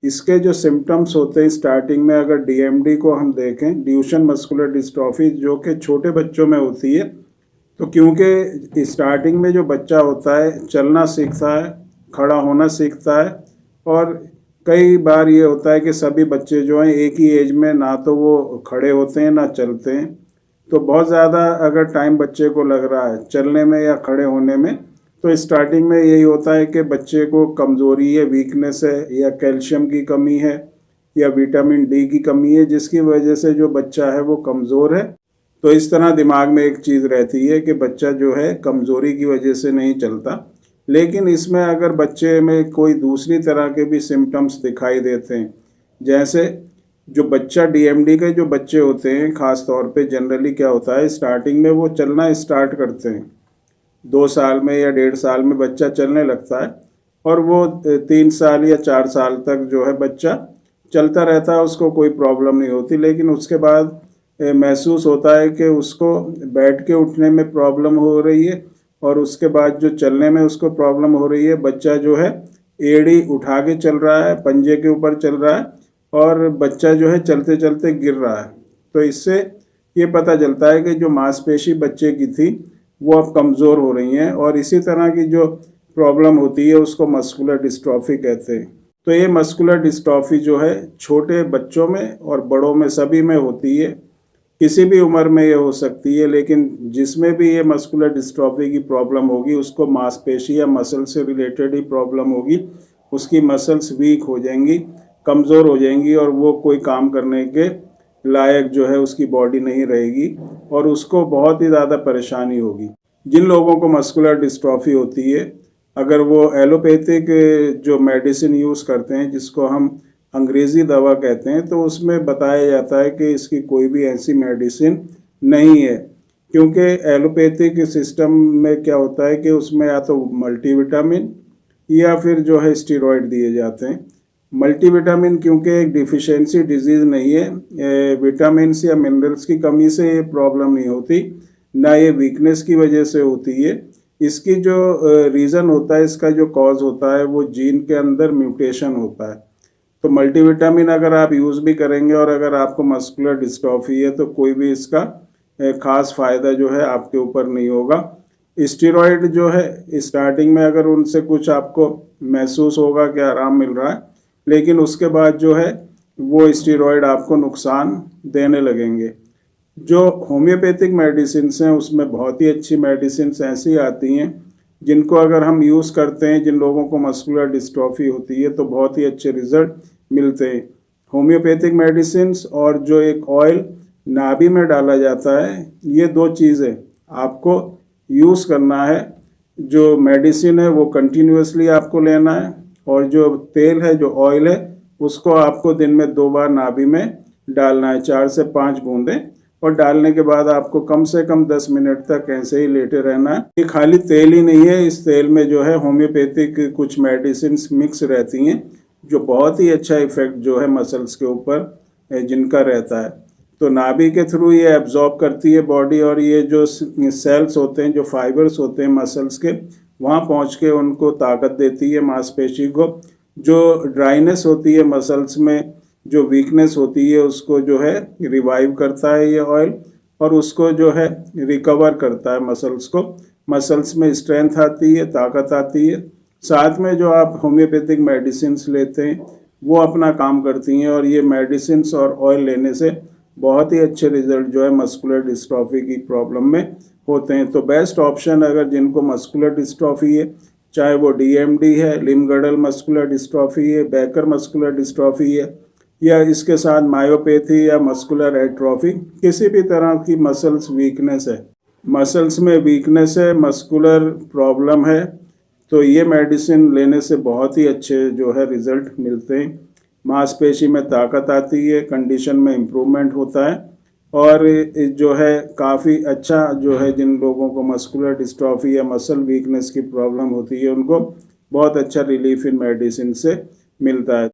इसके जो सिम्टम्स होते हैं स्टार्टिंग में, अगर डीएमडी को हम देखें, ड्यूशन मस्कुलर डिस्ट्रॉफी, जो कि छोटे बच्चों में होती है, तो क्योंकि स्टार्टिंग में जो बच्चा होता है चलना सीखता है, खड़ा होना सीखता है, और कई बार ये होता है कि सभी बच्चे जो हैं एक ही एज में ना तो वो खड़े होते हैं ना चलते हैं। तो बहुत ज़्यादा अगर टाइम बच्चे को लग रहा है चलने में या खड़े होने में, तो स्टार्टिंग में यही होता है कि बच्चे को कमज़ोरी है, वीकनेस है, या कैल्शियम की कमी है, या विटामिन डी की कमी है, जिसकी वजह से जो बच्चा है वो कमज़ोर है। तो इस तरह दिमाग में एक चीज़ रहती है कि बच्चा जो है कमज़ोरी की वजह से नहीं चलता। लेकिन इसमें अगर बच्चे में कोई दूसरी तरह के भी सिम्टम्स दिखाई देते हैं, जैसे जो बच्चा डीएमडी के जो बच्चे होते हैं ख़ास तौर पे जनरली क्या होता है, स्टार्टिंग में वो चलना स्टार्ट करते हैं, 2 साल में या 1.5 साल में बच्चा चलने लगता है, और वो 3 साल या 4 साल तक जो है बच्चा चलता रहता है, उसको कोई प्रॉब्लम नहीं होती। लेकिन उसके बाद महसूस होता है कि उसको बैठ के उठने में प्रॉब्लम हो रही है, और उसके बाद जो चलने में उसको प्रॉब्लम हो रही है। बच्चा जो है एड़ी उठा के चल रहा है, पंजे के ऊपर चल रहा है, और बच्चा जो है चलते चलते गिर रहा है। तो इससे ये पता चलता है कि जो मांसपेशी बच्चे की थी वो अब कमज़ोर हो रही हैं, और इसी तरह की जो प्रॉब्लम होती है उसको मस्कुलर डिस्ट्रॉफी कहते हैं। तो ये मस्कुलर डिस्ट्रॉफी जो है छोटे बच्चों में और बड़ों में सभी में होती है, किसी भी उम्र में ये हो सकती है। लेकिन जिसमें भी ये मस्कुलर डिस्ट्रॉफी की प्रॉब्लम होगी उसको मांसपेशी या मसल से रिलेटेड ही प्रॉब्लम होगी, उसकी मसल्स वीक हो जाएंगी, कमज़ोर हो जाएंगी, और वो कोई काम करने के लायक जो है उसकी बॉडी नहीं रहेगी, और उसको बहुत ही ज़्यादा परेशानी होगी। जिन लोगों को मस्कुलर डिस्ट्रॉफी होती है, अगर वो एलोपैथिक जो मेडिसिन यूज़ करते हैं, जिसको हम अंग्रेज़ी दवा कहते हैं, तो उसमें बताया जाता है कि इसकी कोई भी ऐसी मेडिसिन नहीं है। क्योंकि एलोपैथिक सिस्टम में क्या होता है कि उसमें या तो मल्टीविटामिन या फिर जो है स्टेरॉइड दिए जाते हैं। मल्टीविटामिन क्योंकि एक डिफिशियंसी डिजीज़ नहीं है, विटामिन्स या मिनरल्स की कमी से ये प्रॉब्लम नहीं होती, ना ये वीकनेस की वजह से होती है। इसकी जो रीज़न होता है, इसका जो कॉज होता है, वो जीन के अंदर म्यूटेशन होता है। तो मल्टीविटामिन अगर आप यूज़ भी करेंगे और अगर आपको मस्कुलर डिस्ट्रॉफी है, तो कोई भी इसका ख़ास फ़ायदा जो है आपके ऊपर नहीं होगा। स्टेरॉइड जो है स्टार्टिंग में अगर उनसे कुछ आपको महसूस होगा कि आराम मिल रहा है, लेकिन उसके बाद जो है वो स्टेरॉइड आपको नुकसान देने लगेंगे। जो होम्योपैथिक मेडिसिन हैं उसमें बहुत ही अच्छी मेडिसिन ऐसी आती हैं जिनको अगर हम यूज़ करते हैं, जिन लोगों को मस्कुलर डिस्ट्रॉफी होती है, तो बहुत ही अच्छे रिजल्ट मिलते हैं। होम्योपैथिक मेडिसिन और जो एक ऑयल नाभि में डाला जाता है, ये 2 चीज़ें आपको यूज़ करना है। जो मेडिसिन है वो कंटिन्यूसली आपको लेना है, और जो तेल है, जो ऑयल है, उसको आपको दिन में 2 बार नाभि में डालना है, 4 से 5 बूंदें, और डालने के बाद आपको कम से कम 10 मिनट तक ऐसे ही लेटे रहना है। ये खाली तेल ही नहीं है, इस तेल में जो है होम्योपैथिक कुछ मेडिसिन मिक्स रहती हैं, जो बहुत ही अच्छा इफेक्ट जो है मसल्स के ऊपर जिनका रहता है। तो नाभि के थ्रू ये एब्जॉर्ब करती है बॉडी, और ये जो सेल्स होते हैं, जो फाइबर्स होते हैं मसल्स के, वहाँ पहुँच के उनको ताकत देती है मांसपेशी को। जो ड्राइनेस होती है मसल्स में, जो वीकनेस होती है, उसको जो है रिवाइव करता है ये ऑयल, और उसको जो है रिकवर करता है मसल्स को। मसल्स में स्ट्रेंथ आती है, ताकत आती है। साथ में जो आप होम्योपैथिक मेडिसिन्स लेते हैं वो अपना काम करती हैं, और ये मेडिसिन्स और ऑयल लेने से बहुत ही अच्छे रिजल्ट जो है मस्कुलर डिस्ट्रॉफी की प्रॉब्लम में होते हैं। तो बेस्ट ऑप्शन अगर जिनको मस्कुलर डिस्ट्रॉफी है, चाहे वो डीएमडी है, लिम्ब-गडल मस्कुलर डिस्ट्रॉफी है, बेकर मस्कुलर डिस्ट्रॉफी है, या इसके साथ मायोपैथी या मस्कुलर एट्रोफी, किसी भी तरह की मसल्स वीकनेस है, मसल्स में वीकनेस है, मस्कुलर प्रॉब्लम है, तो ये मेडिसिन लेने से बहुत ही अच्छे जो है रिज़ल्ट मिलते हैं। मांसपेशी में ताकत आती है, कंडीशन में इम्प्रूवमेंट होता है, और जो है काफ़ी अच्छा जो है जिन लोगों को मस्कुलर डिस्ट्रॉफी या मसल वीकनेस की प्रॉब्लम होती है, उनको बहुत अच्छा रिलीफ इन मेडिसिन से मिलता है।